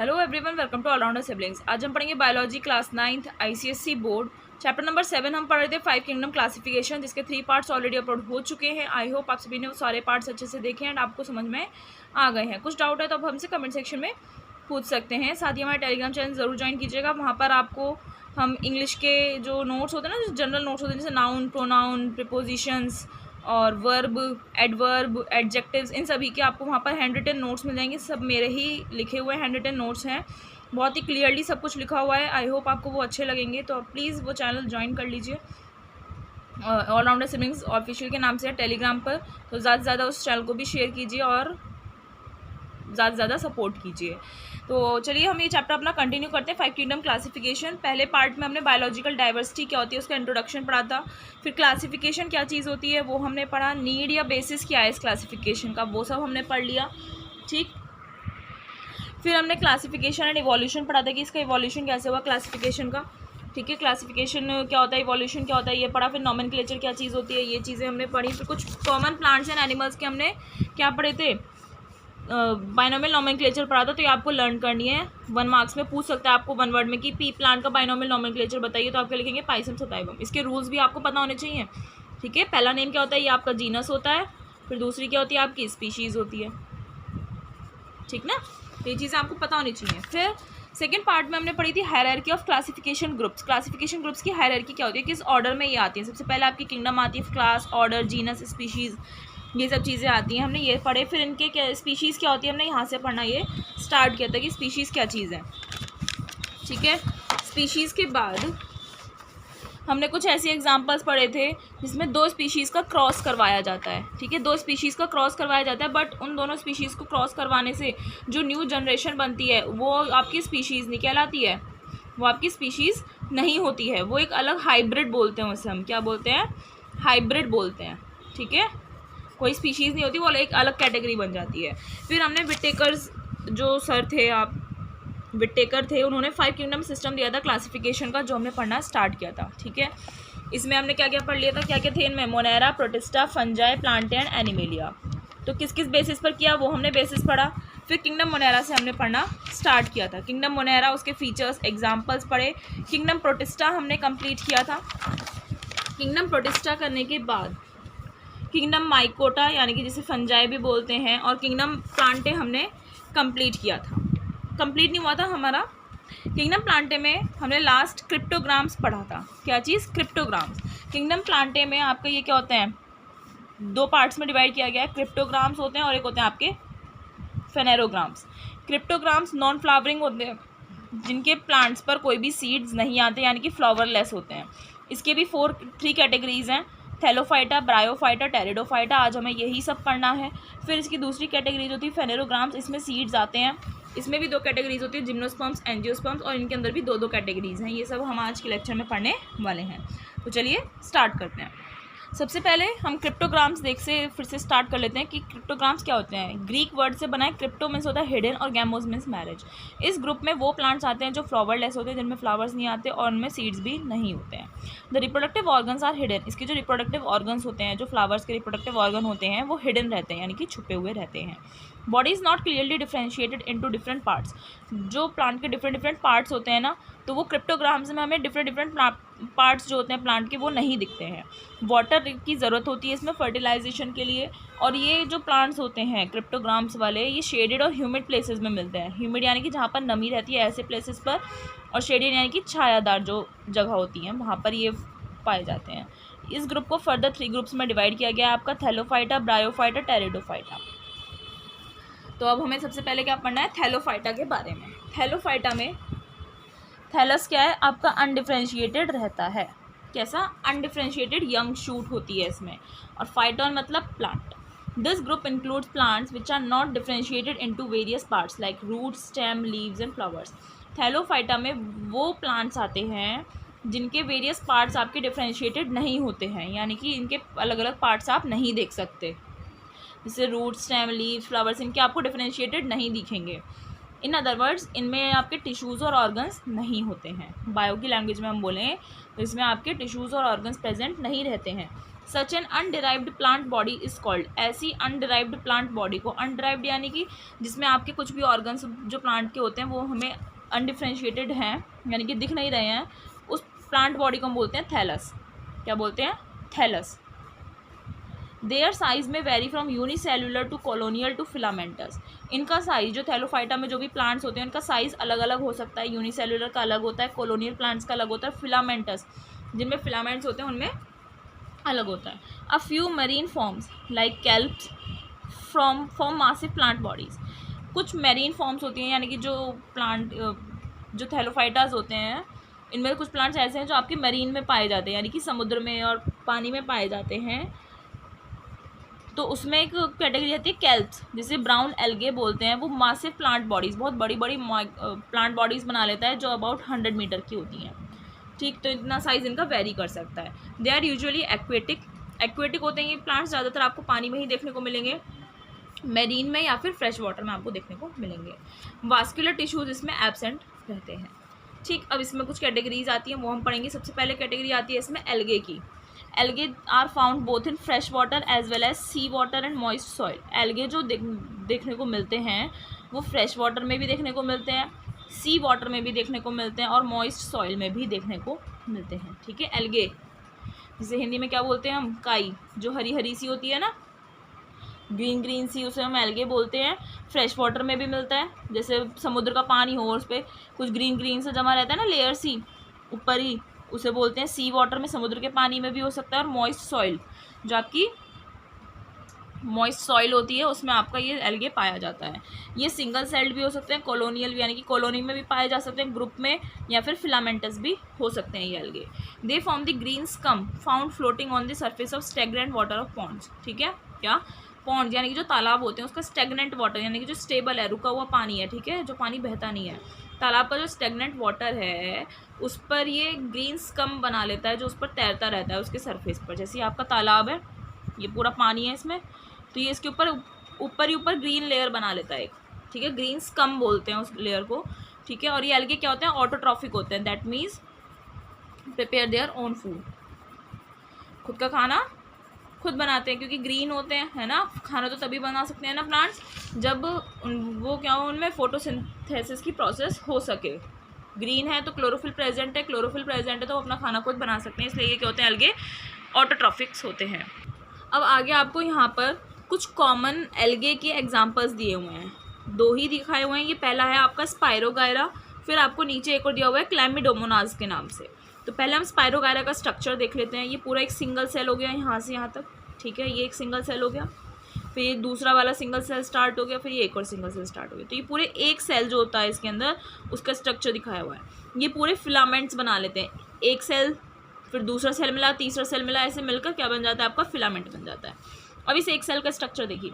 Hello everyone, welcome to allrounder siblings. आज हम पढ़ेंगे biology class 9th ICSE board chapter number 7। हम पढ़ रहे थे 5 किंगडम क्लासिफिकेशन, जिसके 3 पार्ट्स ऑलरेडी अपलोड हो चुके हैं। आई होप आप सभी ने वो सारे पार्ट्स अच्छे से देखे एंड आपको समझ में आ गए हैं। कुछ डाउट है तो आप हमसे कमेंट सेक्शन में पूछ सकते हैं। साथ ही हमारे टेलीग्राम चैनल ज़रूर ज्वाइन कीजिएगा। वहाँ पर आपको हम इंग्लिश के जो नोट्स होते हैं ना, जो जनरल नोट्स होते हैं, जैसे नाउन, प्रोनाउन, प्रीपोजिशंस और वर्ब, एडवर्ब, एडजेक्टिव्स, इन सभी के आपको वहाँ पर हैंड रिटन नोट्स मिल जाएंगे। सब मेरे ही लिखे हुए हैंड रिटन नोट्स हैं, बहुत ही क्लियरली सब कुछ लिखा हुआ है। आई होप आपको वो अच्छे लगेंगे, तो प्लीज़ वो चैनल ज्वाइन कर लीजिए। ऑलराउंडर सिबलिंग्स ऑफिशियल के नाम से है टेलीग्राम पर, तो ज़्यादा से ज़्यादा उस चैनल को भी शेयर कीजिए और ज़्यादा से ज़्यादा सपोर्ट कीजिए। तो चलिए हम ये चैप्टर अपना कंटिन्यू करते हैं। 5 किंगडम क्लासिफिकेशन। पहले पार्ट में हमने बायोलॉजिकल डाइवर्सिटी क्या होती है उसका इंट्रोडक्शन पढ़ा था। फिर क्लासिफिकेशन क्या चीज़ होती है वो हमने पढ़ा। नीड या बेसिस क्या है इस क्लासिफिकेशन का, वो सब हमने पढ़ लिया। ठीक, फिर हमने क्लासिफिकेशन एंड इवोल्यूशन पढ़ा था कि इसका इवोल्यूशन कैसे हुआ क्लासिफिकेशन का। ठीक है, क्लासिफिकेशन क्या होता है, इवोल्यूशन क्या होता है, ये पढ़ा। फिर नॉमेनक्लेचर क्या चीज़ होती है, ये चीज़ें हमने पढ़ी। फिर कुछ कॉमन प्लांट्स एंड एनिमल्स के हमने क्या पढ़े थे, बाइनोमियल नॉमेनक्लेचर पढ़ा था। तो ये आपको लर्न करनी है। 1 मार्क्स में पूछ सकता है आपको 1 वर्ड में कि पी प्लांट का बाइनोमियल नॉमेनक्लेचर बताइए, तो आपके लिखेंगे पाइसम सताइवम। इसके रूल्स भी आपको पता होने चाहिए। ठीक है, पहला नेम क्या होता है, ये आपका जीनस होता है। फिर दूसरी क्या होती है, आपकी स्पीशीज़ होती है। ठीक ना, तो ये चीज़ें आपको पता होनी चाहिए। फिर सेकेंड पार्ट में हमने पढ़ी थी hierarchy of classification groups. Classification groups की हायरार्की क्या होती है, किस ऑर्डर में ये आती है। सबसे पहले आपकी किंगडम आती है, क्लास, ऑर्डर, जीनस, स्पीशीज़, ये सब चीज़ें आती हैं। हमने ये पढ़े। फिर इनके क्या स्पीशीज़ क्या होती है, हमने यहाँ से पढ़ना ये स्टार्ट किया था कि स्पीशीज़ क्या चीज़ है। ठीक है, स्पीशीज़ के बाद हमने कुछ ऐसे एग्जांपल्स पढ़े थे जिसमें 2 स्पीशीज़ का क्रॉस करवाया जाता है। ठीक है, 2 स्पीशीज़ का क्रॉस करवाया जाता है, बट उन दोनों स्पीशीज़ को क्रॉस करवाने से जो न्यू जनरेशन बनती है वो आपकी स्पीशीज़ नहीं कहलाती है, वो आपकी स्पीशीज़ नहीं होती है। वो एक अलग हाइब्रिड बोलते हैं, उसे हम क्या बोलते हैं, हाइब्रिड बोलते हैं। ठीक है, कोई स्पीशीज़ नहीं होती, वो एक अलग कैटेगरी बन जाती है। फिर हमने विटेकर्स जो सर थे, आप विटेकर थे, उन्होंने 5 किंगडम सिस्टम दिया था क्लासिफिकेशन का, जो हमने पढ़ना स्टार्ट किया था। ठीक है, इसमें हमने क्या क्या पढ़ लिया था, क्या क्या थे इनमें, Monera, protista, fungi, plant and animalia. तो किस किस बेसिस पर किया वो हमने बेसिस पढ़ा। फिर किंगडम मोनेरा से हमने पढ़ना स्टार्ट किया था। किंगडम मोनेरा, उसके फीचर्स, एग्जाम्पल्स पढ़े। किंगडम प्रोटिस्टा हमने कंप्लीट किया था। किंगडम प्रोटिस्टा करने के बाद किंगडम माइकोटा, यानी कि जिसे फंजाई भी बोलते हैं, और किंगडम प्लांटे हमने कंप्लीट किया था। कंप्लीट नहीं हुआ था हमारा। किंगडम प्लांटे में हमने लास्ट क्रिप्टोग्राम्स पढ़ा था। क्या चीज़, क्रिप्टोग्राम्स। किंगडम प्लांटे में आपका ये क्या होते हैं, 2 पार्ट्स में डिवाइड किया गया है। क्रिप्टोग्राम्स होते हैं और एक होते हैं आपके फेनेरोग्राम्स। क्रिप्टोग्राम्स नॉन फ्लावरिंग होते हैं, जिनके प्लांट्स पर कोई भी सीड्स नहीं आते, यानी कि फ्लावरलेस होते हैं। इसके भी 3 कैटेगरीज़ हैं, थैलोफाइटा, ब्रायोफाइटा, टेरिडोफाइटा। आज हमें यही सब पढ़ना है। फिर इसकी दूसरी कैटेगरीज होती है फेनेरोग्राम्स, इसमें सीड्स आते हैं। इसमें भी 2 कैटेगरीज होती है, जिम्नोस्पर्म्स, एंजियोस्पर्म्स, और इनके अंदर भी 2 कैटेगरीज हैं। ये सब हम आज के लेक्चर में पढ़ने वाले हैं। तो चलिए स्टार्ट करते हैं। सबसे पहले हम क्रिप्टोग्राम्स फिर से स्टार्ट कर लेते हैं कि क्रिप्टोग्राम्स क्या होते हैं। ग्रीक वर्ड से बना है। क्रिप्टो मीन्स होता है हिडन और गैमोस मीन्स मैरिज। इस ग्रुप में वो प्लांट्स आते हैं जो फ्लावरलेस होते हैं, जिनमें फ्लावर्स नहीं आते और उनमें सीड्स भी नहीं होते हैं। The reproductive organs are hidden. इसके जो रिप्रोडक्टिव ऑर्गन्स होते हैं, जो फ्लावर्स के रिप्रोडक्टिव ऑर्गन होते हैं, वो हिडन रहते हैं, यानी कि छुपे हुए रहते हैं। Body is not clearly differentiated into different parts. जो प्लांट के डिफरेंट पार्ट्स होते हैं ना, तो वो क्रिप्टोग्राम्स में हमें डिफरेंट पार्ट्स जो होते हैं प्लांट के, वो नहीं दिखते हैं। वाटर की ज़रूरत होती है इसमें फर्टिलाइजेशन के लिए। और ये जो प्लांट्स होते हैं क्रिप्टोग्राम्स वाले, ये शेडेड और ह्यूमिड प्लेसेस में मिलते हैं। ह्यूमिड यानी कि जहाँ पर नमी रहती है, ऐसे प्लेसेस पर, और शेडेड यानी कि छायादार जो जगह होती हैं, वहाँ पर ये पाए जाते हैं। इस ग्रुप को फर्दर 3 ग्रुप्स में डिवाइड किया गया है, आपका थैलोफाइटा, ब्रायोफाइटा, टेरिडोफाइटा। तो अब हमें सबसे पहले क्या पढ़ना है, थैलोफाइटा के बारे में। थैलोफाइटा में थैलस क्या है, आपका अनडिफ्रेंशिएटेड रहता है। कैसा, अनडिफ्रेंशिएटेड यंग शूट होती है इसमें। और फाइटोन मतलब plant. This group includes plants which are not differentiated into various parts like roots, stem, leaves and flowers. Thallophyta में वो प्लांट्स आते हैं जिनके वेरियस पार्ट्स आपके डिफ्रेंशिएटेड नहीं होते हैं, यानी कि इनके अलग अलग पार्ट्स आप नहीं देख सकते, जैसे रूट, स्टेम, लीव्स, फ्लावर्स, इनके आपको डिफ्रेंशिएटेड नहीं दिखेंगे। इन अदर वर्ड्स, इनमें आपके टिश्यूज़ और ऑर्गन्स नहीं होते हैं। बायो की लैंग्वेज में हम बोलें तो इसमें आपके टिश्यूज़ और ऑर्गन्स प्रेजेंट नहीं रहते हैं। Such an underived plant body is called, ऐसी अनडिराइव्ड प्लांट बॉडी को, अनडिराइव्ड यानी कि जिसमें आपके कुछ भी ऑर्गन्स जो प्लांट के होते हैं वो हमें अनडिफ्रेंशिएटेड हैं, यानी कि दिख नहीं रहे हैं, उस प्लांट बॉडी को हम बोलते हैं थैलस। क्या बोलते हैं? थैलस। देयर साइज में vary from unicellular to colonial to filamentous. इनका साइज, जो थैलोफाइटा में जो भी प्लांट्स होते हैं उनका साइज अलग अलग हो सकता है। यूनिसेल्युलर का अलग होता है, कॉलोनियल प्लांट्स का अलग होता है, फिलामेंटस जिनमें फिलामेंट्स होते हैं उनमें अलग होता है। A few marine forms like kelps form massive plant bodies. कुछ मेरीन फॉर्म्स होती हैं, यानी कि जो प्लांट जो थैलोफाइटास होते हैं इनमें कुछ प्लांट्स ऐसे हैं जो आपके मरीन में पाए जाते हैं, यानी कि समुद्र में और पानी में पाए जाते हैं। तो उसमें एक कैटेगरी आती है कैल्प्स, जिसे ब्राउन एल्गे बोलते हैं। वो मासिव प्लांट बॉडीज़, बहुत बड़ी बड़ी प्लांट बॉडीज़ बना लेता है जो अबाउट 100 मीटर की होती हैं। ठीक, तो इतना साइज़ इनका वेरी कर सकता है। दे आर यूजुअली एक्वेटिक होते हैं ये प्लांट्स, ज़्यादातर आपको पानी में ही देखने को मिलेंगे, मेरीन में या फिर फ्रेश वाटर में आपको देखने को मिलेंगे। वास्कुलर टिश्यूज इसमें एब्सेंट रहते हैं। ठीक, अब इसमें कुछ कैटेगरीज आती हैं वो हम पढ़ेंगे। सबसे पहले कैटेगरी आती है इसमें एल्गे की। Algae are found both in fresh water as well as sea water and moist soil. Algae जो देखने को मिलते हैं वो फ्रेश वाटर में भी देखने को मिलते हैं, सी वाटर में भी देखने को मिलते हैं और मॉइस्ट सॉइल में भी देखने को मिलते हैं। ठीक है, एल्गे जिसे हिंदी में क्या बोलते हैं हम? काई, जो हरी हरी सी होती है ना, ग्रीन ग्रीन सी, उसे हम एल्गे बोलते हैं। फ्रेश वाटर में भी मिलता है, जैसे समुद्र का पानी हो और उस पर कुछ ग्रीन ग्रीन सा जमा रहता है ना, लेयर सी ऊपर ही, उसे बोलते हैं सी वाटर में, समुद्र के पानी में भी हो सकता है। और मॉइस्ट सॉइल, जो आपकी मॉइस्ट सॉइल होती है उसमें आपका ये एल्गे पाया जाता है। ये सिंगल सेल्ड भी हो सकते हैं, कॉलोनियल यानी कि कॉलोनी में भी पाए जा सकते हैं, ग्रुप में, या फिर फिलामेंटस भी हो सकते हैं ये algae. They form the green scum found floating on the surface of stagnant water of ponds. ठीक है, क्या पॉन्ड यानी कि जो तालाब होते हैं उसका स्टेगनेंट वाटर यानी कि जो स्टेबल है, रुका हुआ पानी है, ठीक है, जो पानी बहता नहीं है, तालाब का जो स्टेगनेंट वाटर है उस पर ये ग्रीन स्कम बना लेता है, जो उस पर तैरता रहता है उसके सरफेस पर। जैसे आपका तालाब है, ये पूरा पानी है इसमें, तो ये इसके ऊपर ही ऊपर ग्रीन लेयर बना लेता है एक। ठीक है, ग्रीन स्कम बोलते हैं उस लेयर को। ठीक है, और ये एल्गे क्या होते हैं? ऑटोट्रॉफिक होते हैं, that means prepare their own food, खुद का खाना खुद बनाते हैं, क्योंकि ग्रीन होते हैं, है ना। खाना तो तभी बना सकते हैं ना प्लांट्स जब वो क्या हो, उनमें फोटोसिंथेसिस की प्रोसेस हो सके। ग्रीन है तो क्लोरोफिल प्रेजेंट है, क्लोरोफिल प्रेजेंट है तो अपना खाना खुद बना सकते हैं, इसलिए ये क्या होते हैं? एल्गे ऑटोट्रॉफिक्स होते हैं। अब आगे आपको यहाँ पर कुछ कॉमन एल्गे के एग्जाम्पल्स दिए हुए हैं, दो ही दिखाए हुए हैं। ये पहला है आपका स्पाइरोगायरा, फिर आपको नीचे एक और दिया हुआ है क्लैमिडोमोनास के नाम से। तो पहले हम स्पाइरोगायरा का स्ट्रक्चर देख लेते हैं। ये पूरा एक सिंगल सेल हो गया यहाँ से यहाँ तक, ठीक है, ये एक सिंगल सेल हो गया, फिर ये दूसरा वाला सिंगल सेल स्टार्ट हो गया, फिर ये एक और सिंगल सेल स्टार्ट हो गया। तो ये पूरे एक सेल जो होता है इसके अंदर उसका स्ट्रक्चर दिखाया हुआ है। ये पूरे फिलामेंट्स बना लेते हैं, एक सेल, फिर दूसरा सेल मिला, तीसरा सेल मिला, ऐसे मिलकर क्या बन जाता है? आपका फिलामेंट बन जाता है। अब इस एक सेल का स्ट्रक्चर देखिए,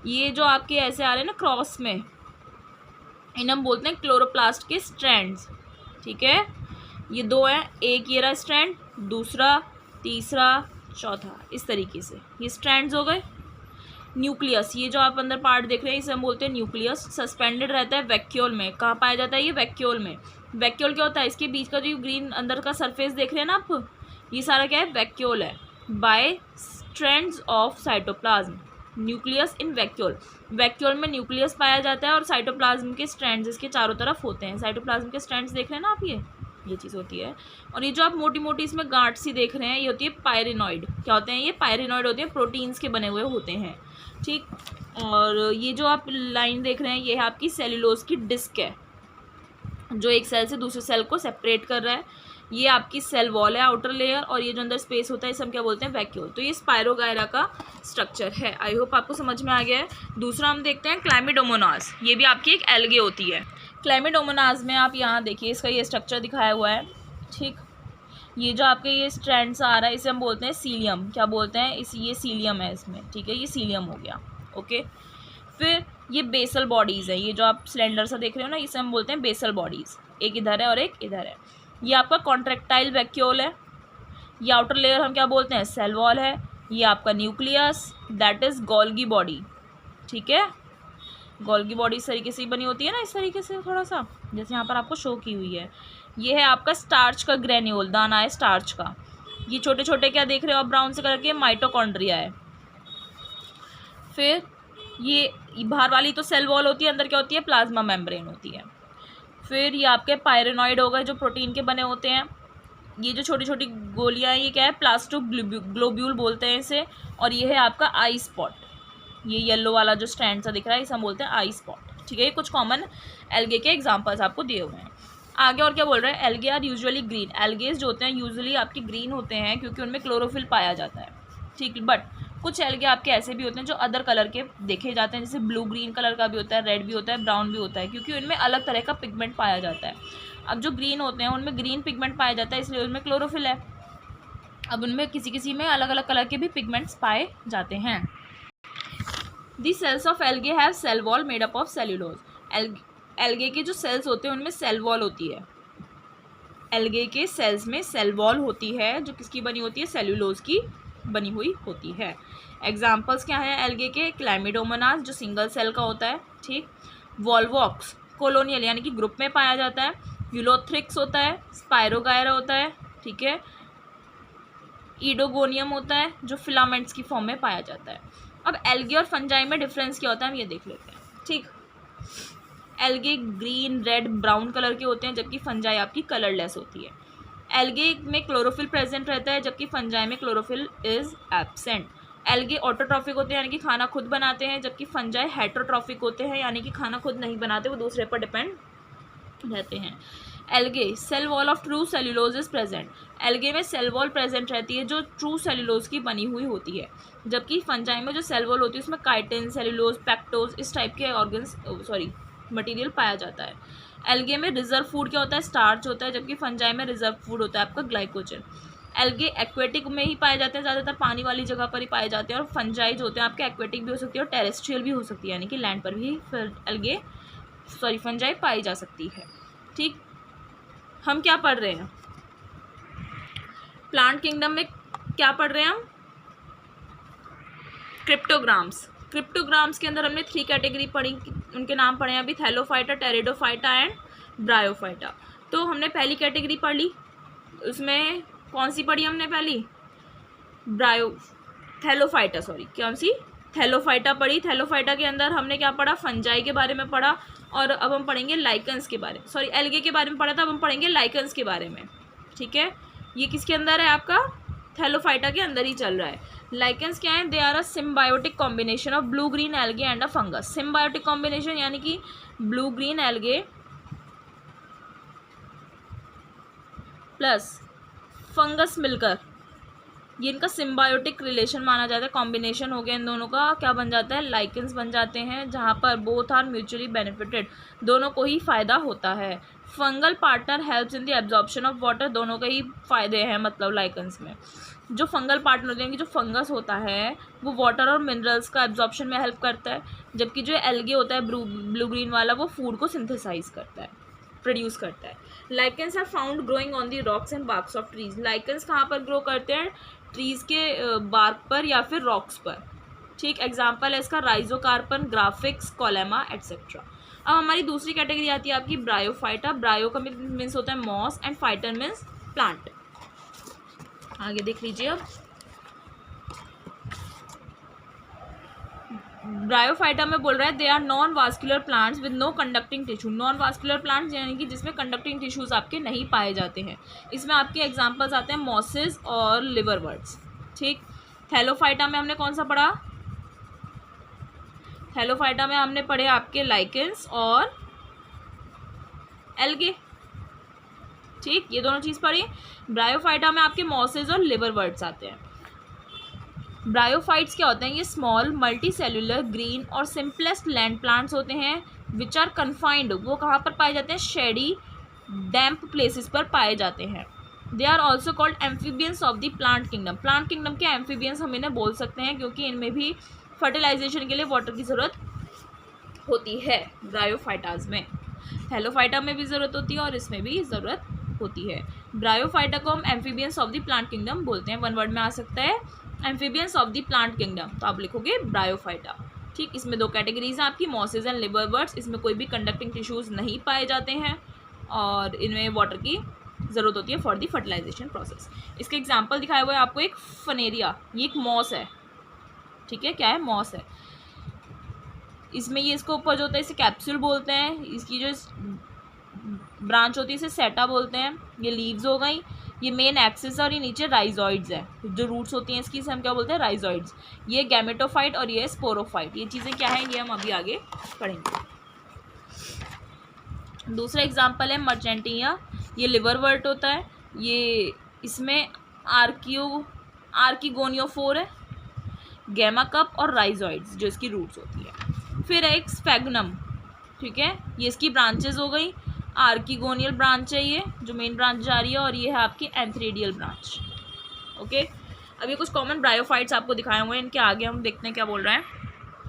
ये जो आपके ऐसे आ रहे हैं ना क्रॉस में, इन्हें हम बोलते हैं क्लोरोप्लास्ट के स्ट्रैंड्स। ठीक है, ये दो हैं, एक ये रहा स्ट्रैंड, दूसरा, तीसरा, चौथा, इस तरीके से ये स्ट्रैंड्स हो गए। न्यूक्लियस, ये जो आप अंदर पार्ट देख रहे हैं इसे हम बोलते हैं न्यूक्लियस। सस्पेंडेड रहता है वैक्यूल में। कहाँ पाया जाता है ये? वैक्यूल में। वैक्यूल क्या होता है? इसके बीच का जो ग्रीन अंदर का सरफेस देख रहे हैं ना आप, ये सारा क्या है? वैक्यूल है। By strands of cytoplasm, nucleus in vacuole. Vacuole में न्यूक्लियस पाया जाता है और साइटोप्लाज्म के स्ट्रैंड्स इसके चारों तरफ होते हैं। साइटोप्लाज्म के स्ट्रैंड्स देख रहे हैं ना आप, ये चीज़ होती है। और ये जो आप मोटी मोटी इसमें गांठ सी देख रहे हैं ये होती है पायरिनॉइड। क्या होते हैं ये? पायरिनॉइड होते हैं, प्रोटीन्स के बने हुए होते हैं। ठीक, और ये जो आप लाइन देख रहे हैं ये है आपकी सेल्यूलोज की डिस्क है, जो एक सेल से दूसरे सेल को सेपरेट कर रहा है। ये आपकी सेल वॉल है, आउटर लेयर, और ये जो अंदर स्पेस होता है इसे हम क्या बोलते हैं? वैक्यूल। तो ये स्पाइरोगायरा का स्ट्रक्चर है। आई होप आपको समझ में आ गया है। दूसरा हम देखते हैं क्लैमिडोमोनास। ये भी आपकी एक एल्गे होती है। क्लैमिडोमोनास में आप यहाँ देखिए इसका ये स्ट्रक्चर दिखाया हुआ है। ठीक, ये जो आपके ये स्ट्रैंड्स आ रहा है इसे हम बोलते हैं सीलियम। क्या बोलते हैं? ये सीलियम है इसमें। ठीक है, ये सीलियम हो गया। ओके, फिर ये बेसल बॉडीज़ है, ये जो आप सिलेंडर सा देख रहे हो ना, इसे हम बोलते हैं बेसल बॉडीज़। एक इधर है और एक इधर है। ये आपका कॉन्ट्रैक्टाइल वैक्यूल है। ये आउटर लेयर हम क्या बोलते हैं? सेल वॉल है। ये आपका nucleus, that is Golgi body. ठीक है, गोल्गी बॉडी इस तरीके से ही बनी होती है ना, इस तरीके से थोड़ा सा, जैसे यहाँ पर आपको शो की हुई है। ये है आपका स्टार्च का ग्रेन्यूल, दाना है स्टार्च का। ये छोटे छोटे क्या देख रहे हो आप ब्राउन से कलर के, माइटोकॉन्ड्रिया है। फिर ये बाहर वाली तो सेल वॉल होती है, अंदर क्या होती है, प्लाज्मा मेम्ब्रेन होती है। फिर ये आपके पायरेनॉइड हो गए जो प्रोटीन के बने होते हैं। ये जो छोटी छोटी गोलियां हैं ये क्या है, प्लास्टो ग्लोब्यूल बोलते हैं इसे। और ये है आपका आई स्पॉट, ये येलो वाला जो स्ट्रैंड सा दिख रहा है इसे हम बोलते हैं आई स्पॉट। ठीक है, ये कुछ कॉमन एल्गे के एग्जांपल्स आपको दिए हुए हैं। आगे और क्या बोल रहे हैं, एल्गे आर यूजुअली ग्रीन। एल्गेज जो होते हैं यूजुअली आपके ग्रीन होते हैं क्योंकि उनमें क्लोरोफिल पाया जाता है। ठीक, बट कुछ एल्गे आपके ऐसे भी होते हैं जो अदर कलर के देखे जाते हैं, जैसे ब्लू ग्रीन कलर का भी होता है, रेड भी होता है, ब्राउन भी होता है, क्योंकि उनमें अलग तरह का पिगमेंट पाया जाता है। अब जो ग्रीन होते हैं उनमें ग्रीन पिगमेंट पाया जाता है इसलिए उनमें क्लोरोफिल है। अब उनमें किसी किसी में अलग अलग कलर के भी पिगमेंट्स पाए जाते हैं। The cells of algae have cell wall made up of cellulose. Algae के जो सेल्स होते हैं उनमें सेल वॉल होती है। एल्गे के सेल्स में सेल वॉल होती है जो किसकी बनी होती है, सेल्यूलोज की बनी हुई होती है। एग्जाम्पल्स क्या है एल्गे के, क्लैमिडोमोनास जो सिंगल सेल का होता है। ठीक, वॉल्वॉक्स कोलोनियल यानी कि ग्रुप में पाया जाता है। यूलोथ्रिक्स होता है, स्पायरोगायरा होता है। ठीक है, ईडोगोनियम होता है जो फिलामेंट्स की फॉर्म में पाया जाता है। अब एल्गे और फंजाई में डिफरेंस क्या होता है हम ये देख लेते हैं। ठीक, algae green, red, brown colour के होते हैं जबकि फंजाई आपकी कलरलेस होती है। एल्गे में क्लोरोफिल प्रेजेंट रहता है जबकि फंजाई में chlorophyll is absent. Algae autotrophic होते हैं यानी कि खाना खुद बनाते हैं, जबकि फंजाई हेटरोट्रॉफिक होते हैं यानी कि खाना खुद नहीं बनाते, वो दूसरे पर डिपेंड रहते हैं। Algae cell wall of true cellulose is present. Algae में सेल वॉल प्रेजेंट रहती है जो ट्रू सेल्यूलोज की बनी हुई होती है, जबकि फंजाई में जो सेल वॉल होती है उसमें काइटिन, सेल्यूलोज, पेक्टोज इस टाइप के ऑर्गन्स मटेरियल पाया जाता है। एल्गे में रिजर्व फूड क्या होता है, स्टार्च होता है, जबकि फंजाई में रिजर्व फूड होता है आपका ग्लाइकोजन। एल्गे एक्वेटिक में ही पाए जाते हैं, ज़्यादातर पानी वाली जगह पर ही पाए जाते हैं। और फंजाई जो होते हैं आपके एक्वेटिक भी हो सकती है और टेरेस्ट्रियल भी हो सकती है, यानी कि लैंड पर भी फंजाई पाई जा सकती है। ठीक, हम क्या पढ़ रहे हैं, प्लांट किंगडम में क्या पढ़ रहे हैं हम, क्रिप्टोग्राम्स। क्रिप्टोग्राम्स के अंदर हमने 3 कैटेगरी पढ़ी, उनके नाम पढ़े हैं अभी, थैलोफाइटा, टेरिडोफाइटा एंड ब्रायोफाइटा। तो हमने पहली कैटेगरी पढ़ ली, उसमें कौन सी पढ़ी हमने पहली, थैलोफाइटा, कौन सी, थैलोफाइटा पढ़ी। थैलोफाइटा के अंदर हमने क्या पढ़ा, फंजाई के बारे में पढ़ा। और अब हम पढ़ेंगे लाइकन्स के बारे में, एल्गे के बारे में पढ़ा था, अब हम पढ़ेंगे लाइकन्स के बारे में। ठीक है, ये किसके अंदर है आपका, थैलोफाइटा के अंदर ही चल रहा है। लाइकन्स क्या है, they are a symbiotic combination of blue green algae and a fungus. Symbiotic combination यानी कि blue green algae plus fungus मिलकर ये इनका सिम्बायोटिक रिलेशन माना जाता है, कॉम्बिनेशन हो गया इन दोनों का, क्या बन जाता है, लाइकन्स बन जाते हैं, जहाँ पर बोथ आर म्यूचुअली बेनिफिटेड, दोनों को ही फ़ायदा होता है। Fungal partner helps in the absorption of water, दोनों के ही फायदे हैं मतलब लाइकन्स में। जो फंगल पार्टनर होते हैं कि जो फंगस होता है वो वाटर और मिनरल्स का एब्जॉर्प्शन में हेल्प करता है, जबकि जो एल्गे होता है ब्लू ग्रीन वाला वो फूड को सिंथेसाइज करता है, प्रोड्यूस करता है। Lichens are found growing on the rocks and barks of trees. Lichens कहाँ पर ग्रो करते हैं, ट्रीज़ के बार्क पर या फिर रॉक्स पर। ठीक, एग्जाम्पल है इसका राइजोकार्पन, ग्राफिक्स, कोलेमा एट्सेट्रा। अब हमारी दूसरी कैटेगरी आती है आपकी ब्रायोफाइटा। ब्रायो का मीन्स होता है moss and phyta means plant. आगे देख लीजिए, अब ब्रायोफाइटा में बोल रहा है they are non vascular plants with no conducting tissue. Non vascular plants यानी कि जिसमें कंडक्टिंग टिश्यूज आपके नहीं पाए जाते हैं। इसमें आपके एग्जांपल्स आते हैं मॉसेस और लिवरवर्ट्स। ठीक, थैलोफाइटा में हमने कौन सा पढ़ा, थैलोफाइटा में हमने पढ़े आपके लाइकेंस और एल्गे। ठीक, ये दोनों चीज़ पढ़ी। ब्रायोफाइटा में आपके मॉसेस और लिवरवर्ट्स आते हैं। ब्रायोफाइट्स क्या होते हैं, ये स्मॉल मल्टी सेल्यूलर ग्रीन और सिंपलेस्ट लैंड प्लांट्स होते हैं विच आर कन्फाइंड। वो कहाँ पर पाए जाते हैं, शेडी डैम्प प्लेसेस पर पाए जाते हैं। They are also called amphibians of the plant kingdom. Plant kingdom के एम्फीबियंस हम इन्हें बोल सकते हैं क्योंकि इनमें भी फर्टिलाइजेशन के लिए वाटर की ज़रूरत होती है। ब्रायोफाइटाज में, थैलोफाइटा में भी ज़रूरत होती है और इसमें भी ज़रूरत होती है। ब्रायोफाइटा को हम amphibians of the plant kingdom बोलते हैं। वन वर्ड में आ सकता है amphibians of the plant kingdom, तो आप लिखोगे ब्रायोफाइटा। ठीक, इसमें 2 कैटेगरीज हैं आपकी, मॉसेस एंड लिवरवर्ट्स। इसमें कोई भी कंडक्टिंग टिश्यूज़ नहीं पाए जाते हैं और इनमें वाटर की ज़रूरत होती है फॉर दी फर्टिलाइजेशन प्रोसेस। इसके एग्जाम्पल दिखाया हुआ है आपको, एक फनेरिया, ये एक मॉस है, ठीक है, क्या है, मॉस है। इसमें ये इसको ऊपर जो होता है इसे कैप्सूल बोलते हैं, इसकी जो ब्रांच होती है इसे सेटा बोलते हैं। ये लीव्स हो गई, ये मेन एक्सिस है और ये नीचे राइजॉइड्स है, जो रूट्स होती हैं इसकी, इसे हम क्या बोलते हैं, राइजॉइड्स। ये गैमेटोफाइट और ये स्पोरोफाइट, ये चीज़ें क्या है, ये हम अभी आगे पढ़ेंगे। दूसरा एग्जाम्पल है मर्चेंटिया, ये लिवरवर्ट होता है, ये इसमें आर्किगोनियोफोर है, गैमा कप और राइजॉइड्स जो इसकी रूट्स होती है। फिर है एक स्फेगनम, ठीक है, ये इसकी ब्रांचेस हो गई, आर्किगोनियल ब्रांच है ये जो मेन ब्रांच जा रही है, और ये है आपकी एंथ्रेडियल ब्रांच। ओके, अब ये कुछ कॉमन ब्रायोफाइट्स आपको दिखाए हुए हैं, इनके आगे हम देखते हैं क्या बोल रहे हैं।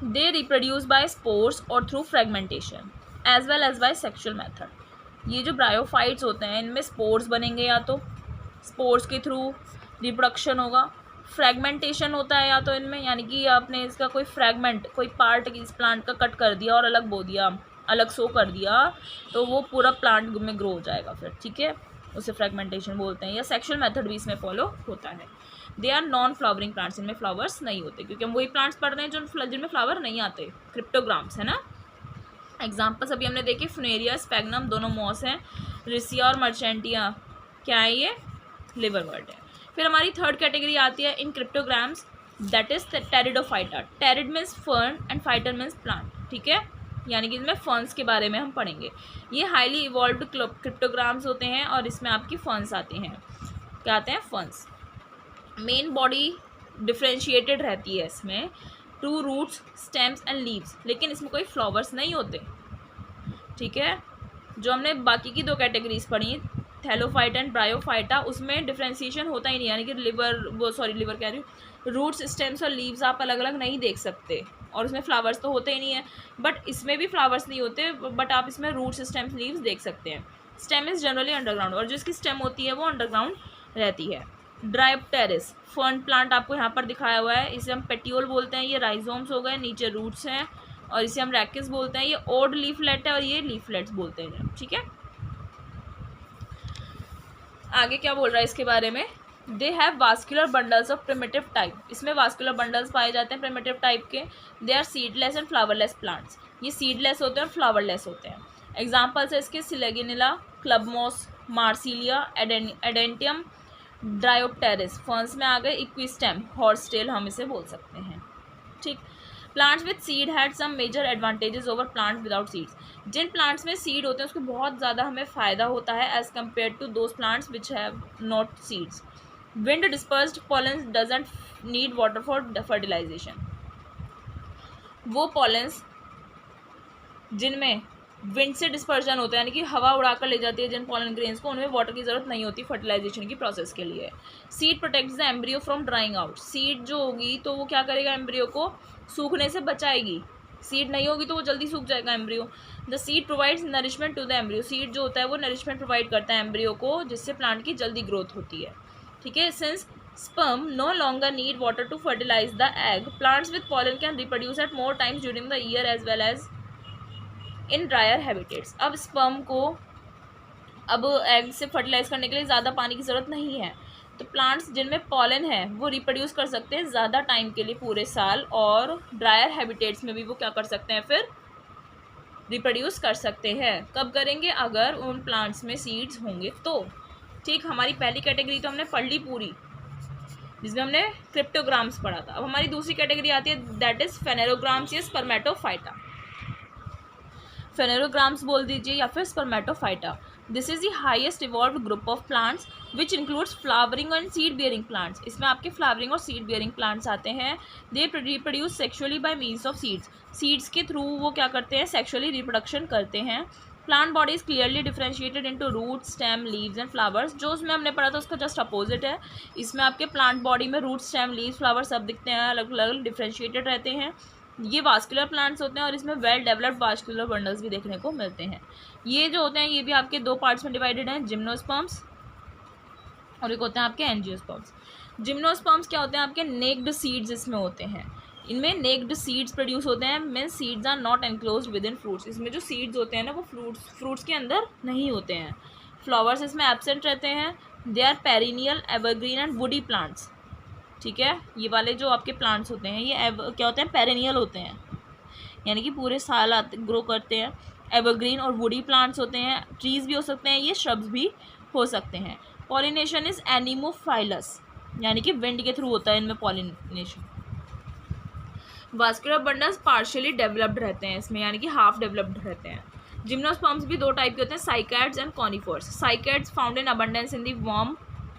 दे रिप्रोड्यूस बाय स्पोर्स और through fragmentation as well as by sexual method. ये जो ब्रायोफाइट्स होते हैं इनमें स्पोर्स बनेंगे, या तो स्पोर्स के थ्रू रिप्रोडक्शन होगा, फ्रेगमेंटेशन होता है या तो इनमें, यानी कि आपने इसका कोई फ्रेगमेंट, कोई पार्ट इस प्लांट का कट कर दिया और अलग बो दिया, अलग सो कर दिया, तो वो पूरा प्लांट में ग्रो हो जाएगा फिर, ठीक है, उसे फ्रेगमेंटेशन बोलते हैं। या सेक्शुअल मेथड भी इसमें फॉलो होता है। They are non flowering plants, इनमें फ्लावर्स नहीं होते, क्योंकि हम वही प्लांट्स पढ़ रहे हैं जो जिनमें फ्लावर नहीं आते, क्रिप्टोग्राम्स है ना। एग्जाम्पल्स अभी हमने देखे, फुनेरिया, स्पेगनम दोनों मॉस हैं, रिसिया और मर्चेंटिया क्या है, ये लिवरवर्ट है। फिर हमारी थर्ड कैटेगरी आती है in cryptograms, that is pteridophyta. Pterid means fern and phyta means plant, ठीक है, यानी कि इसमें फर्न्स के बारे में हम पढ़ेंगे। ये हाईली इवॉल्व्ड क्रिप्टोग्राम्स होते हैं और इसमें आपकी फर्न्स आते हैं, क्या आते हैं, फर्न्स। मेन बॉडी डिफ्रेंशिएटेड रहती है इसमें, to roots, stems and leaves, लेकिन इसमें कोई फ्लावर्स नहीं होते, ठीक है। जो हमने बाकी की दो कैटेगरीज पढ़ी, थैलोफाइटा एंड ब्रायोफाइटा, उसमें डिफ्रेंशिएशन होता ही नहीं, यानी कि लिवर कह रही हूँ, रूट्स, स्टेम्स और लीव्स आप अलग अलग नहीं देख सकते, और उसमें फ्लावर्स तो होते ही नहीं है। बट इसमें भी फ्लावर्स नहीं होते, बट आप इसमें रूट्स, स्टेम्स, लीव्स देख सकते हैं। स्टेम इज जनरली अंडरग्राउंड, और जो इसकी स्टेम होती है वो अंडरग्राउंड रहती है। ड्रायोप्टेरिस फर्न प्लांट आपको यहाँ पर दिखाया हुआ है, इसे हम पेटियोल बोलते हैं, ये राइजोम्स हो गए, नीचे रूट्स हैं, और इसे हम रैकिस बोलते हैं। ये ओड लीफलेट है और ये लीफलेट्स बोलते हैं, ठीक है। आगे क्या बोल रहा है इसके बारे में, they have vascular bundles of primitive type, इसमें वास्कुलर बंडल्स पाए जाते हैं प्रिमिटिव टाइप के। They are seedless and flowerless plants, ये सीडलेस होते हैं और फ्लावरलेस होते हैं। एग्जाम्पल्स है इसके, selaginella, club moss, marsilea, adiantum, dryopteris, ferns में आ गए, इक्विस्टेम, हॉर्सटेल हम इसे बोल सकते हैं, ठीक। Plants with seed had some major advantages over plants without seeds, जिन प्लांट्स में सीड होते हैं उसको बहुत ज़्यादा हमें फ़ायदा होता है as compare to those plants which have not seeds. Wind dispersed pollens doesn't need water for fertilization, वो पॉलेंस जिनमें विंड से डिस्पर्जन होता है, यानी कि हवा उड़ाकर ले जाती है जिन पॉलन ग्रेन्स को, उनमें वाटर की ज़रूरत नहीं होती फर्टिलाइजेशन की प्रोसेस के लिए। Seed protects the embryo from drawing out, seed जो होगी तो वो क्या करेगा, एम्ब्रियो को सूखने से बचाएगी, सीड नहीं होगी तो वो जल्दी सूख जाएगा embryo. The seed provides nourishment to the embryo, seed जो होता है वो नरिशमेंट प्रोवाइड करता है एम्ब्रियो को, जिससे प्लांट की जल्दी ग्रोथ होती है, ठीक है। Since sperm no longer need water to fertilize the egg, plants with pollen can reproduce at more times during the year as well as in dryer habitats. अब स्पर्म को अब एग से फर्टिलाइज करने के लिए ज़्यादा पानी की ज़रूरत नहीं है, तो प्लांट्स जिनमें पॉलन है वो रिप्रोड्यूस कर सकते हैं ज़्यादा टाइम के लिए पूरे साल, और ड्रायर हैबिटेट्स में भी वो क्या कर सकते हैं, फिर रिप्रोड्यूस कर सकते हैं। कब करेंगे, अगर उन प्लांट्स में सीड्स होंगे तो, ठीक। हमारी पहली कैटेगरी तो हमने पढ़ ली पूरी, जिसमें हमने क्रिप्टोग्राम्स पढ़ा था। अब हमारी दूसरी कैटेगरी आती है, दैट इज़ फेनेरोग्राम्स या स्पर्मेटोफाइटा, फेनेरोग्राम्स बोल दीजिए या फिर spermatophyta. This is the highest evolved group of plants which includes flowering and seed bearing plants, इसमें आपके फ्लावरिंग और सीड बियरिंग प्लांट्स आते हैं। They reproduce sexually by means of seeds, seeds के थ्रू वो क्या करते हैं, सेक्सुअली रिप्रोडक्शन करते हैं। Plant body is clearly differentiated into root, stem, leaves and flowers, जो उसमें हमने पढ़ा था उसका जस्ट अपोजिट है। इसमें आपके प्लांट बॉडी में रूट, स्टेम, लीव्स, फ्लावर सब दिखते हैं, अलग अलग डिफ्रेंशिएटेड रहते हैं। ये वास्कुलर प्लांट्स होते हैं और इसमें वेल डेवलप्ड वास्कुलर बंडल्स भी देखने को मिलते हैं। ये जो होते हैं ये भी आपके दो पार्ट्स में डिवाइडेड हैं, जिम्नोस्पर्म्स और एक होते हैं आपके एंजियोस्पर्म्स। जिम्नोस्पर्म्स क्या होते हैं, आपके नेक्ड सीड्स इसमें होते हैं, इनमें नेक्ड सीड्स प्रोड्यूस होते हैं, means seeds are not enclosed within fruits, इसमें जो सीड्स होते हैं ना वो फ्रूट्स के अंदर नहीं होते हैं। फ्लावर्स इसमें एब्सेंट रहते हैं। They are perennial, evergreen and woody plants. ठीक है, ये वाले जो आपके प्लांट्स होते हैं ये क्या होते हैं, पेरिनियल होते हैं, यानी कि पूरे साल ग्रो करते हैं। एवरग्रीन और वुडी प्लांट्स होते हैं, ट्रीज भी हो सकते हैं, ये श्रब्स भी हो सकते हैं। पॉलिनेशन इज एनिमोफाइलस, यानी कि विंड के थ्रू होता है इनमें pollination. Vascular bundles partially developed रहते हैं इसमें, यानी कि हाफ डेवलप्ड रहते हैं। जिम्नोस्पर्म्स भी दो टाइप के होते हैं, cycads and conifers. Cycads found in abundance in the warm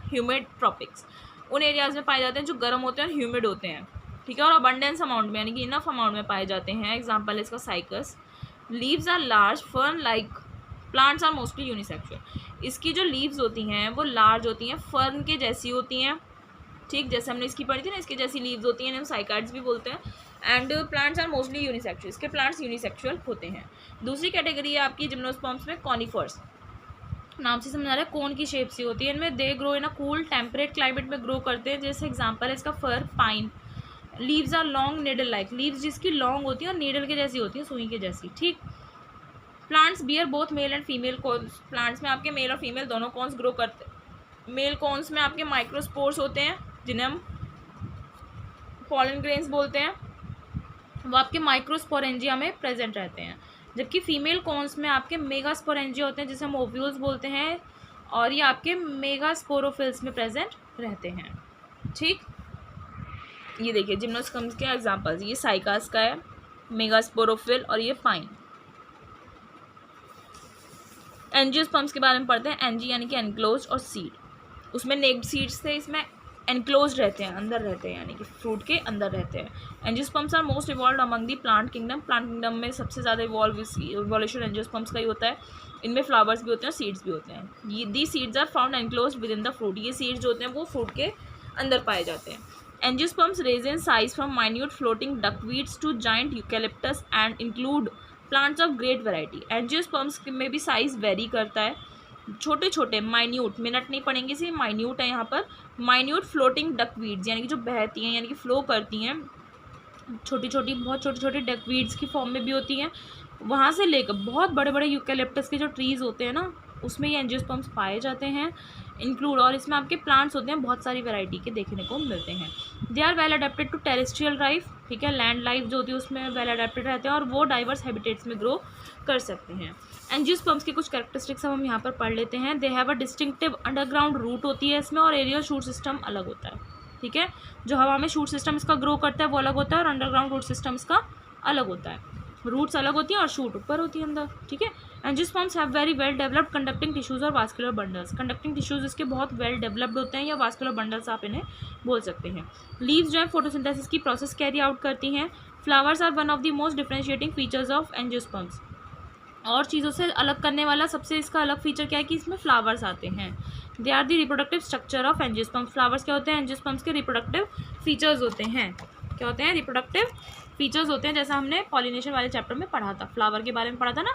humid tropics, उन एरियाज में पाए जाते हैं जो गर्म होते हैं और ह्यूमिड होते हैं। ठीक है, और अबंडेंस अमाउंट में, यानी कि इनफ अमाउंट में पाए जाते हैं। एग्जाम्पल है इसका cycas. Leaves are large fern like, plants are mostly unisexual. इसकी जो लीव्स होती हैं वो लार्ज होती हैं, फर्न के जैसी होती हैं। ठीक, जैसे हमने इसकी पढ़ी थी ना, इसकी जैसी लीव्स होती हैं, साइकाइड्स भी बोलते हैं। And plants are mostly unisexual, इसके प्लांट्स यूनिसेक्सुअल होते हैं। दूसरी कैटेगरी है आपकी जिम्नोस्पर्म्स में कॉनिफर्स, नाम से समझ आ रहा है कोन की शेप से होती है। इनमें they grow in a cool temperate climate में ग्रो करते हैं। जैसे एग्जांपल है इसका fir, pine. Leaves are long needle like, leaves जिसकी लॉन्ग होती है और नीडल के जैसी होती है, सुई के जैसी। ठीक, plants bear both male and female cones, plants में आपके मेल और फीमेल दोनों कॉन्स ग्रो करते हैं। मेल कॉन्स में आपके माइक्रोस्पोर्स होते हैं जिन्हें हम पॉलन ग्रेन्स बोलते हैं, वो आपके माइक्रोस्पोरेंजिया में प्रेजेंट रहते हैं। जबकि फीमेल कॉन्स में आपके मेगास्पोरेंजिया होते हैं जिसे हम ओव्यूल्स बोलते हैं, और ये आपके मेगास्पोरोफिल्स में प्रेजेंट रहते हैं। ठीक, ये देखिए जिम्नोस्पर्म्स के एग्जांपल्स, ये साइकास का है, मेगास्पोरोफिल, और ये पाइन। एंजियोस्पर्म्स के बारे में पढ़ते हैं। एंजी यानी कि एनक्लोज, और सीड, उसमें नेक्ड सीड्स से इसमें एनक्लोज रहते हैं, अंदर रहते हैं, यानी कि फ्रूट के अंदर रहते हैं। Angiosperms are most evolve among the plant kingdom, plant kingdom में सबसे ज़्यादा इवोल्यूशन एंजियोस्पर्म्स का ही होता है। इनमें फ्लावर्स भी होते हैं, सीड्स भी होते हैं। ये the seeds are found enclose within the fruit, ये सीड्स जो होते हैं वो फ्रूट के अंदर पाए जाते हैं। Angiosperms range in size from minute floating duckweeds to giant eucalyptus and include plants of great variety. Angiosperms में भी साइज वेरी करता है, छोटे छोटे माइन्यूट, मिनट नहीं पड़ेंगे इसे, माइन्यूट है यहाँ पर, माइन्यूट फ्लोटिंग डकवीड्स, यानी कि जो बहती हैं, यानी कि फ्लो करती हैं, छोटी छोटी, बहुत छोटे छोटे डकवीड्स की फॉर्म में भी होती हैं। वहाँ से लेकर बहुत बड़े बड़े यूकेलिप्टस के जो ट्रीज़ होते हैं ना, उसमें ये एंजियोस्पर्म्स पाए जाते हैं इंक्लूड, और इसमें आपके प्लांट्स होते हैं बहुत सारी वैरायटी के देखने को मिलते हैं। They are well adapted to terrestrial life, ठीक है, लैंड लाइफ जो होती है उसमें वेल अडेप्टेड रहते हैं, और वो डाइवर्स हैबिटेट्स में ग्रो कर सकते हैं। एंजियोस्पर्म्स के कुछ कैरेक्टरिस्टिक्स हम यहाँ पर पढ़ लेते हैं। They have a distinctive underground root होती है इसमें, और एरियल शूट सिस्टम अलग होता है। ठीक है, जो हवा में शूट सिस्टम इसका ग्रो करता है वो अलग होता है, और अंडरग्राउंड रूट सिस्टम इसका अलग होता है। रूट्स अलग होती हैं और शूट ऊपर होती है अंदर। ठीक है, angiosperms have very well developed conducting tissues और वास्कुलर बंडल्स, कंडक्टिंग टिश्यूज इसके बहुत वेल डेवलप्ड होते हैं, या वास्कुलर बंडल्स आप इन्हें बोल सकते हैं। लीव्स जो है फोटोसिंथेसिस की प्रोसेस कैरी आउट करती हैं। Flowers are one of the most differentiating features of angiosperms, और चीज़ों से अलग करने वाला सबसे इसका अलग फीचर क्या है कि इसमें फ्लावर्स आते हैं। They are the reproductive structure of angiosperms, flowers क्या होते हैं, एंजियोस्पर्म्स के रिप्रोडक्टिव फीचर्स होते हैं। क्या होते हैं, रिप्रोडक्टिव फीचर्स होते हैं, जैसा हमने पॉलिनेशन वाले चैप्टर में पढ़ा था, फ्लावर के बारे में पढ़ा था ना।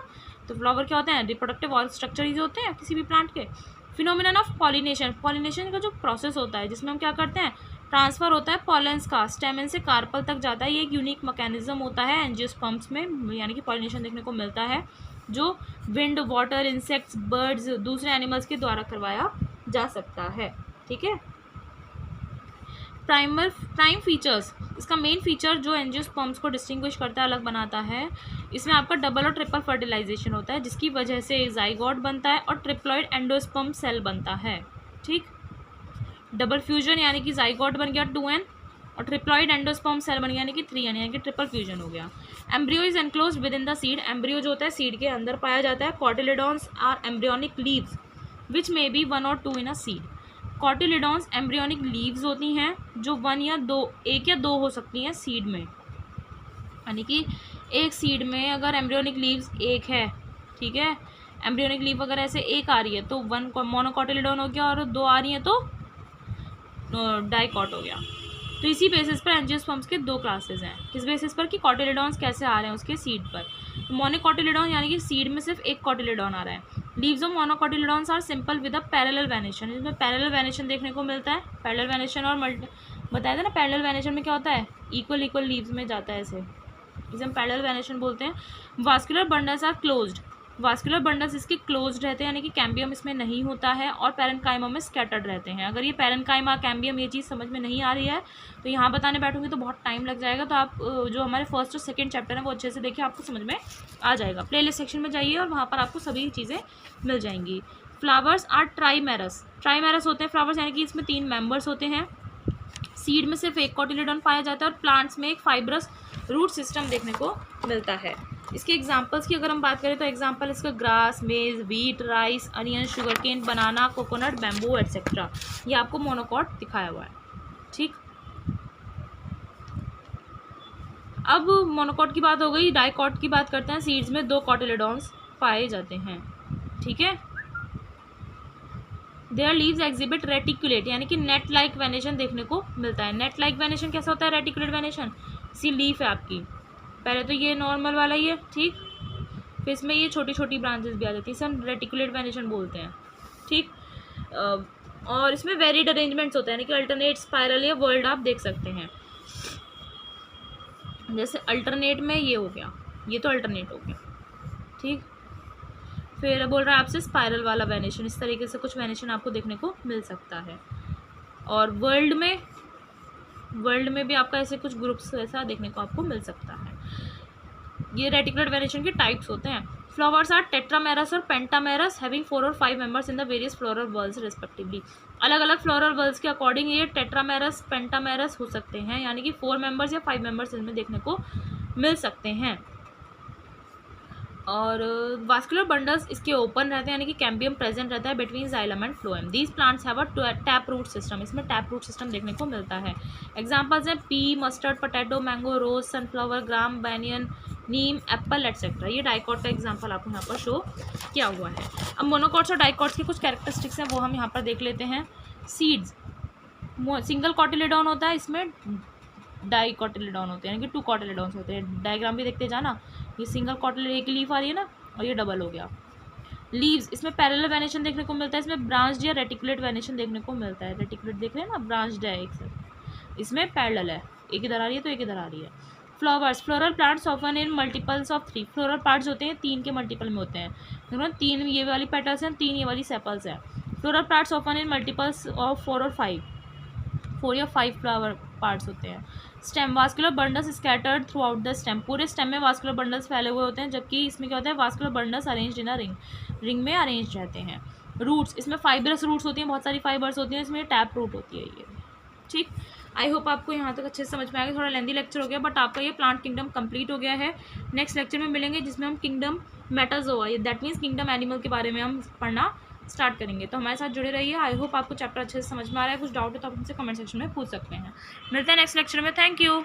तो फ्लावर क्या होते हैं, रिप्रोडक्टिव और स्ट्रक्चर ही होते हैं किसी भी प्लांट के। फिनोमिनन ऑफ पॉलिनेशन, पॉलिनेशन का जो प्रोसेस होता है जिसमें हम क्या करते हैं, ट्रांसफ़र होता है पॉलेंस का, स्टेमन से कार्पल तक जाता है। ये एक यूनिक मैकेनिज्म होता है एंजियोस्पर्म्स में, यानी कि पॉलिनेशन देखने को मिलता है जो विंड, वाटर, इंसेक्ट्स, बर्ड्स, दूसरे एनिमल्स के द्वारा करवाया जा सकता है। ठीक है, प्राइम फीचर्स, इसका मेन फीचर जो एंजियोस्पर्म्स को डिस्टिंग्विश करता है, अलग बनाता है, इसमें आपका डबल और ट्रिपल फर्टिलाइजेशन होता है, जिसकी वजह से जाइगोट बनता है और ट्रिप्लॉइड एंडोस्पर्म सेल बनता है। ठीक, डबल फ्यूजन यानी कि जाइगोट बन गया 2n, और ट्रिप्लॉइड एंडोस्पर्म सेल बन गया यानी कि 3n, यानी कि ट्रिपल फ्यूजन हो गया। Embryo is enclosed within the seed, embryo जो होता है सीड के अंदर पाया जाता है। Cotyledons are embryonic leaves which may be 1 और 2 in a seed, cotyledons embryonic leaves होती हैं जो 1 या 2, 1 या 2 हो सकती हैं सीड में, यानी कि एक सीड में अगर एम्ब्रियोनिक लीव्स एक है, ठीक है, एम्ब्रियोनिक लीव अगर ऐसे एक आ रही है तो 1 मोनोकॉटिलिडॉन हो गया, और 2 आ रही हैं तो डाइकॉट हो गया। तो इसी बेसिस पर एंजियोस्पर्म्स के 2 क्लासेस हैं। किस बेसिस पर कि कॉटिलिडॉन्स कैसे आ रहे हैं उसके सीड पर। मोनोकॉटिलिडॉन यानी कि सीड में सिर्फ एक कॉटिलिडॉन आ रहा है। Leaves of monocotyledons are simple with a parallel venation, इसमें पैरेलल वेनेशन देखने को मिलता है। पैरेलल वेनेशन और बताया था ना, पैरेलल वेनेशन में क्या होता है, इक्वल लीव्स में जाता है, ऐसे इसे हम पैरेलल वेनेशन बोलते हैं। Vascular bundles are closed, vascular bundles इसके क्लोज्ड रहते हैं, यानी कि कैम्बियम इसमें नहीं होता है, और पैरेन्काइमा में स्कैटर्ड रहते हैं। अगर ये पैरेन्काइमा कैम्बियम ये चीज़ समझ में नहीं आ रही है तो यहाँ बताने बैठूंगी तो बहुत टाइम लग जाएगा। तो आप जो हमारे फर्स्ट और सेकंड चैप्टर है वो अच्छे से देखिए, आपको समझ में आ जाएगा। प्लेलिस्ट सेक्शन में जाइए और वहाँ पर आपको सभी चीज़ें मिल जाएंगी। फ्लावर्स आर ट्राइमेरस, ट्राइमेरस होते हैं फ्लावर्स, यानी कि इसमें 3 मेंबर्स होते हैं। सीड में सिर्फ एक कोटिलेडॉन पाया जाता है और प्लांट्स में एक फाइब्रस रूट सिस्टम देखने को मिलता है। इसके एग्जांपल्स की अगर हम बात करें तो एग्जांपल इसका grass, maize, wheat, rice, onion, sugar cane, banana, coconut, bamboo etcetera. ये आपको मोनोकॉट दिखाया हुआ है। ठीक, अब मोनोकॉट की बात हो गई, डाइकॉट की बात करते हैं। सीड्स में 2 कोटिलेडॉन्स पाए जाते हैं। ठीक है, देयर लीव्स एग्जिबिट रेटिकुलेट, यानी कि नेट लाइक वेनेशन देखने को मिलता है। नेट लाइक वेनेशन कैसा होता है? रेटिकुलेट वेनेशन, सी लीफ है आपकी, पहले तो ये नॉर्मल वाला ही है, ठीक, फिर इसमें ये छोटी छोटी ब्रांचेस भी आ जाती है, इसे हम रेटिकुलेट वेनेशन बोलते हैं। ठीक, और इसमें वेरिड अरेंजमेंट्स होते हैं, यानी कि अल्टरनेट, स्पाइरल या वर्ल्ड आप देख सकते हैं। जैसे अल्टरनेट में ये हो गया, ये तो अल्टरनेट हो गया। ठीक, फिर बोल रहा है आपसे स्पाइरल वाला वेनेशन, इस तरीके से कुछ वेनेशन आपको देखने को मिल सकता है। और वर्ल्ड में भी आपका ऐसे कुछ ग्रुप्स ऐसा देखने को आपको मिल सकता है। ये रेटिकुलर वेनेशन के टाइप्स होते हैं। फ्लावर्स आर टेट्रामेरस और पेंटामेरस, हैविंग 4 और 5 members in the various floral whorls respectively. अलग अलग फ्लोरल वर्ल्स के अकॉर्डिंग ये टेट्रामेरस, पेंटामेरस हो सकते हैं, यानी कि 4 मेंबर्स या 5 मेंबर्स इनमें देखने को मिल सकते हैं। और वास्कुलर बंडल्स इसके ओपन रहते हैं, यानी कि कैम्बियम प्रेजेंट रहता है between xylem and phloem. These plants have a tap root system, इसमें टैप रूट सिस्टम देखने को मिलता है। एग्जांपल्स हैं pea, mustard, potato, mango, rose, sunflower, gram, banyan, neem, apple etcetera. ये डाइकॉट का एग्जांपल आपको यहाँ पर शो किया हुआ है। अब मोनोकॉट्स और डाइकॉट्स के कुछ कैरेक्टरिस्टिक्स हैं वो हम यहाँ पर देख लेते हैं। सीड्स, सिंगल कॉटिलेडॉन होता है, इसमें डाइकॉटिलेडॉन होते हैं, यानी कि 2 कॉटिलेडॉन्स होते हैं। डायग्राम भी देखते जाना, ये सिंगल कॉटिलेडॉन एक लीफ आ रही है ना, और ये डबल हो गया। लीव्स, इसमें पैरेलल वेनेशन देखने को मिलता है, इसमें ब्रांच्ड या रेटिकुलेट वेनेशन देखने को मिलता है। रेटिकुलेट देख रहे हैं ना, ब्रांच्ड है एक साथ, इसमें पैरेलल है, एक इधर आ रही है तो एक इधर आ रही है। Flowers, floral plants often in multiples of 3, floral parts होते हैं 3 के मल्टीपल में होते हैं। देखो 3 ये वाली पेटल्स हैं, 3 ये वाली सेपल्स हैं। Floral plants often in multiples of 4 और 5, 4 या 5 फ्लावर पार्ट्स होते हैं। Stem, vascular bundles scattered through out the stem, पूरे स्टेम में वास्कुलर बंडल्स फैले हुए होते हैं, जबकि इसमें क्या होता है, vascular bundles arranged in a ring, ring में अरेंज रहते हैं। रूट्स, इसमें फाइब्रस रूट्स होती हैं, बहुत सारी फाइबर्स होती हैं, इसमें टैप रूट होती है ये। ठीक, आई होप आपको यहाँ तक अच्छे से समझ में आएगा। थोड़ा लेंदी लेक्चर हो गया, बट आपका ये प्लांट किंगडम कंप्लीट हो गया है। नेक्स्ट लेक्चर में मिलेंगे जिसमें हम kingdom Metazoa, that means kingdom animal के बारे में हम पढ़ना स्टार्ट करेंगे। तो हमारे साथ जुड़े रहिए। आई होप आपको चैप्टर अच्छे से समझ में आ रहा है। कुछ डाउट है तो आप हमसे कमेंट सेक्शन में पूछ सकते हैं। मिलते हैं नेक्स्ट लेक्चर में। Thank you.